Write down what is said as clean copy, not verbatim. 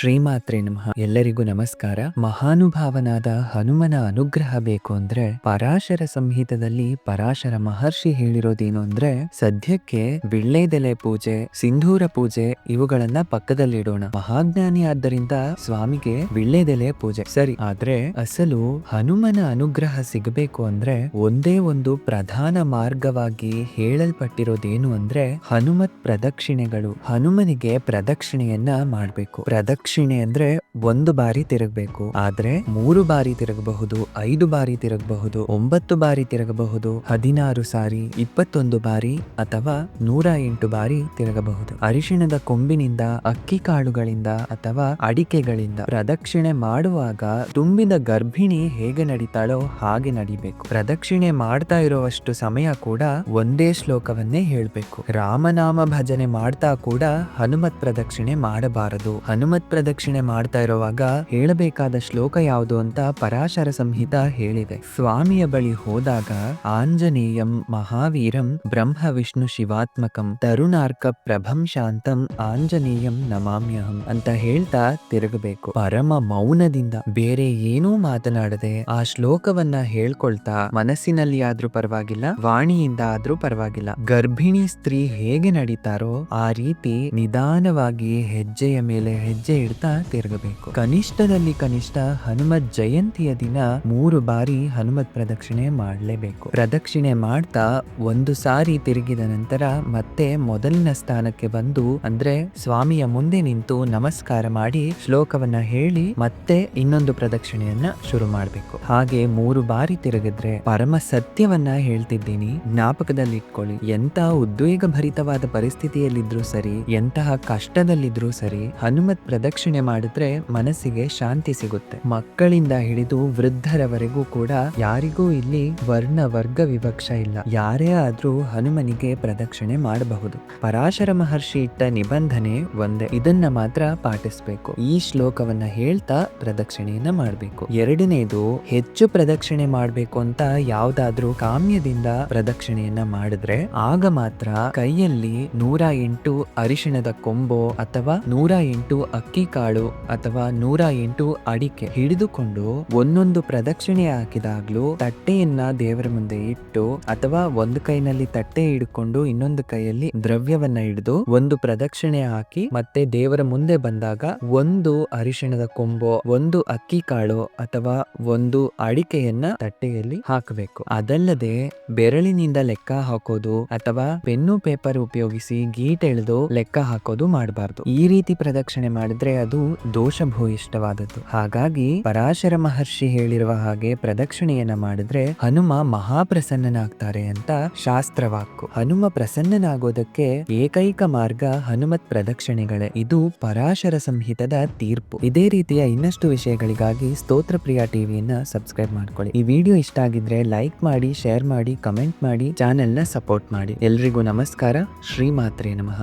ಶ್ರೀಮಾತ್ರೆ ನಮಃ. ಎಲ್ಲರಿಗೂ ನಮಸ್ಕಾರ. ಮಹಾನುಭಾವನಾದ ಹನುಮನ ಅನುಗ್ರಹ ಬೇಕು ಅಂದ್ರೆ ಪರಾಶರ ಸಂಹಿತದಲ್ಲಿ ಪರಾಶರ ಮಹರ್ಷಿ ಹೇಳಿರೋದೇನು ಅಂದ್ರೆ, ಸದ್ಯಕ್ಕೆ ವಿಳ್ಳೆದೆಲೆ ಪೂಜೆ, ಸಿಂಧೂರ ಪೂಜೆ ಇವುಗಳನ್ನ ಪಕ್ಕದಲ್ಲಿಡೋಣ. ಮಹಾಜ್ಞಾನಿ ಆದ್ದರಿಂದ ಸ್ವಾಮಿಗೆ ವಿಳ್ಳೆದೆಲೆ ಪೂಜೆ ಸರಿ. ಆದ್ರೆ ಅಸಲು ಹನುಮನ ಅನುಗ್ರಹ ಸಿಗಬೇಕು ಅಂದ್ರೆ ಒಂದೇ ಒಂದು ಪ್ರಧಾನ ಮಾರ್ಗವಾಗಿ ಹೇಳಲ್ಪಟ್ಟಿರೋದೇನು ಅಂದ್ರೆ ಹನುಮತ್ ಪ್ರದಕ್ಷಿಣೆಗಳು. ಹನುಮನಿಗೆ ಪ್ರದಕ್ಷಿಣೆಯನ್ನ ಮಾಡ್ಬೇಕು. ಪ್ರದಕ್ಷಿಣೆ ಅಂದ್ರೆ ಒಂದು ಬಾರಿ ತಿರುಗಬೇಕು. ಆದ್ರೆ 3 ಬಾರಿ ತಿರುಗಬಹುದು, 5 ಬಾರಿ ತಿರುಗಬಹುದು, 9 ಬಾರಿ ತಿರುಗಬಹುದು, 16 ಸಾರಿ, 21 ಬಾರಿ ಅಥವಾ 108 ಬಾರಿ ತಿರುಗಬಹುದು. ಅರಿಶಿಣದ ಕೊಂಬಿನಿಂದ, ಅಕ್ಕಿ ಕಾಳುಗಳಿಂದ ಅಥವಾ ಅಡಿಕೆಗಳಿಂದ ಪ್ರದಕ್ಷಿಣೆ ಮಾಡುವಾಗ ತುಂಬಿದ ಗರ್ಭಿಣಿ ಹೇಗೆ ನಡೀತಾಳೋ ಹಾಗೆ ನಡಿಬೇಕು. ಪ್ರದಕ್ಷಿಣೆ ಮಾಡ್ತಾ ಇರುವಷ್ಟು ಸಮಯ ಕೂಡ ಒಂದೇ ಶ್ಲೋಕವನ್ನೇ ಹೇಳ್ಬೇಕು. ರಾಮನಾಮ ಭಜನೆ ಮಾಡ್ತಾ ಕೂಡ ಹನುಮತ್ ಪ್ರದಕ್ಷಿಣೆ ಮಾಡಬಾರದು. ಹನುಮತ್ ಪ್ರದಕ್ಷಿಣೆ ಮಾಡ್ತಾ ಇರುವಾಗ ಹೇಳಬೇಕಾದ ಶ್ಲೋಕ ಯಾವುದು ಅಂತ ಪರಾಶರ ಸಂಹಿತ ಹೇಳಿದೆ. ಸ್ವಾಮಿಯ ಬಳಿ ಹೋದಾಗ ಆಂಜನೇಯಂ ಮಹಾವೀರಂ ಬ್ರಹ್ಮ ವಿಷ್ಣು ಶಿವಾತ್ಮಕಂ ತರುಣಾರ್ಕ ಪ್ರಭಂ ಶಾಂತಂ ಆಂಜನೇಯಂ ನಮಾಮ್ಯಹಂ ಅಂತ ಹೇಳ್ತಾ ತಿರುಗಬೇಕು. ಪರಮ ಮೌನದಿಂದ, ಬೇರೆ ಏನೂ ಮಾತನಾಡದೆ ಆ ಶ್ಲೋಕವನ್ನ ಹೇಳ್ಕೊಳ್ತಾ, ಮನಸ್ಸಿನಲ್ಲಿ ಆದ್ರೂ ಪರವಾಗಿಲ್ಲ, ವಾಣಿಯಿಂದ ಆದ್ರೂ ಪರವಾಗಿಲ್ಲ, ಗರ್ಭಿಣಿ ಸ್ತ್ರೀ ಹೇಗೆ ನಡೀತಾರೋ ಆ ರೀತಿ ನಿಧಾನವಾಗಿ ಹೆಜ್ಜೆಯ ಮೇಲೆ ಹೆಜ್ಜೆ ಇಡ್ತಾ ತಿರುಗಬೇಕು. ಕನಿಷ್ಠದಲ್ಲಿ ಕನಿಷ್ಠ ಹನುಮತ್ ಜಯಂತಿಯ ದಿನ 3 ಬಾರಿ ಹನುಮತ್ ಪ್ರದಕ್ಷಿಣೆ ಮಾಡಲೇಬೇಕು. ಪ್ರದಕ್ಷಿಣೆ ಮಾಡ್ತಾ ಒಂದು ಸಾರಿ ತಿರುಗಿದ ನಂತರ ಮತ್ತೆ ಮೊದಲಿನ ಸ್ಥಾನಕ್ಕೆ ಬಂದು, ಅಂದ್ರೆ ಸ್ವಾಮಿಯ ಮುಂದೆ ನಿಂತು ನಮಸ್ಕಾರ ಮಾಡಿ ಶ್ಲೋಕವನ್ನ ಹೇಳಿ ಮತ್ತೆ ಇನ್ನೊಂದು ಪ್ರದಕ್ಷಿಣೆಯನ್ನ ಶುರು ಮಾಡಬೇಕು. ಹಾಗೆ 3 ಬಾರಿ ತಿರುಗಿದ್ರೆ ಪರಮ ಸತ್ಯವನ್ನ ಹೇಳ್ತಿದ್ದೀನಿ, ಜ್ಞಾಪಕದಲ್ಲಿ ಇಟ್ಕೊಳ್ಳಿ. ಎಂತ ಉದ್ವೇಗ ಭರಿತವಾದ ಪರಿಸ್ಥಿತಿಯಲ್ಲಿದ್ರೂ ಸರಿ, ಎಂತಹ ಕಷ್ಟದಲ್ಲಿದ್ರೂ ಸರಿ, ಹನುಮತ್ ಪ್ರದಕ್ಷಿಣೆ ಮಾಡಿದ್ರೆ ಮನಸ್ಸಿಗೆ ಶಾಂತಿ ಸಿಗುತ್ತೆ. ಮಕ್ಕಳಿಂದ ಹಿಡಿದು ವೃದ್ಧರವರೆಗೂ ಕೂಡ ಯಾರಿಗೂ ಇಲ್ಲಿ ವರ್ಣ ವರ್ಗ ವಿವಕ್ಷ ಇಲ್ಲ. ಯಾರೇ ಆದ್ರೂ ಹನುಮನಿಗೆ ಪ್ರದಕ್ಷಿಣೆ ಮಾಡಬಹುದು. ಪರಾಶರ ಮಹರ್ಷಿ ಇಟ್ಟ ನಿಬಂಧನೆ ಒಂದೇ, ಇದನ್ನ ಮಾತ್ರ ಪಾಟಿಸ್ಬೇಕು. ಈ ಶ್ಲೋಕವನ್ನ ಹೇಳ್ತಾ ಪ್ರದಕ್ಷಿಣೆಯನ್ನ ಮಾಡಬೇಕು. ಎರಡನೇದು, ಹೆಚ್ಚು ಪ್ರದಕ್ಷಿಣೆ ಮಾಡಬೇಕು ಅಂತ ಯಾವ್ದಾದ್ರೂ ಕಾಮ್ಯದಿಂದ ಪ್ರದಕ್ಷಿಣೆಯನ್ನ ಮಾಡಿದ್ರೆ ಆಗ ಮಾತ್ರ ಕೈಯಲ್ಲಿ 108 ಅರಿಶಿಣದ ಕೊಂಬೋ ಅಥವಾ 108 ಅಕ್ಕಿ ಕಾಳು ಅಥವಾ 108 ಅಡಿಕೆ ಹಿಡಿದುಕೊಂಡು ಒಂದೊಂದು ಪ್ರದಕ್ಷಿಣೆ ಹಾಕಿದಾಗ್ಲೂ ತಟ್ಟೆಯನ್ನ ದೇವರ ಮುಂದೆ ಇಟ್ಟು, ಅಥವಾ ಒಂದು ಕೈನಲ್ಲಿ ತಟ್ಟೆ ಹಿಡ್ಕೊಂಡು ಇನ್ನೊಂದು ಕೈಯಲ್ಲಿ ದ್ರವ್ಯವನ್ನ ಹಿಡಿದು ಒಂದು ಪ್ರದಕ್ಷಿಣೆ ಹಾಕಿ ಮತ್ತೆ ದೇವರ ಮುಂದೆ ಬಂದಾಗ ಒಂದು ಅರಿಶಿಣದ ಕೊಂಬೋ, ಒಂದು ಅಕ್ಕಿ ಕಾಳು ಅಥವಾ ಒಂದು ಅಡಿಕೆಯನ್ನ ತಟ್ಟೆಯಲ್ಲಿ ಹಾಕಬೇಕು. ಅದಲ್ಲದೆ ಬೆರಳಿನಿಂದ ಲೆಕ್ಕ ಹಾಕೋದು ಅಥವಾ ಪೆನ್ನು ಪೇಪರ್ ಉಪಯೋಗಿಸಿ ಗೀಟ್ ಎಳೆದು ಲೆಕ್ಕ ಹಾಕೋದು ಮಾಡಬಾರ್ದು. ಈ ರೀತಿ ಪ್ರದಕ್ಷಿಣೆ ಮಾಡಿದ್ರೆ ಅದು ದೋಷಭೂಯಿಷ್ಠವಾದದ್ದು. ಹಾಗಾಗಿ ಪರಾಶರ ಮಹರ್ಷಿ ಹೇಳಿರುವ ಹಾಗೆ ಪ್ರದಕ್ಷಿಣೆಯನ್ನ ಮಾಡಿದ್ರೆ ಹನುಮ ಮಹಾಪ್ರಸನ್ನನಾಗ್ತಾರೆ ಅಂತ ಶಾಸ್ತ್ರವಾಕ್ಕು. ಹನುಮ ಪ್ರಸನ್ನನಾಗೋದಕ್ಕೆ ಏಕೈಕ ಮಾರ್ಗ ಹನುಮತ್ ಪ್ರದಕ್ಷಿಣೆಗಳೇ. ಇದು ಪರಾಶರ ಸಂಹಿತದ ತೀರ್ಪು. ಇದೇ ರೀತಿಯ ಇನ್ನಷ್ಟು ವಿಷಯಗಳಿಗಾಗಿ ಸ್ತೋತ್ರ ಪ್ರಿಯ ಟಿವಿಯನ್ನ ಸಬ್ಸ್ಕ್ರೈಬ್ ಮಾಡ್ಕೊಳ್ಳಿ. ಈ ವಿಡಿಯೋ ಇಷ್ಟ ಆಗಿದ್ರೆ ಲೈಕ್ ಮಾಡಿ, ಶೇರ್ ಮಾಡಿ, ಕಮೆಂಟ್ ಮಾಡಿ, ಚಾನೆಲ್ನ ಸಪೋರ್ಟ್ ಮಾಡಿ. ಎಲ್ರಿಗೂ ನಮಸ್ಕಾರ. ಶ್ರೀಮಾತ್ರೆ ನಮಃ.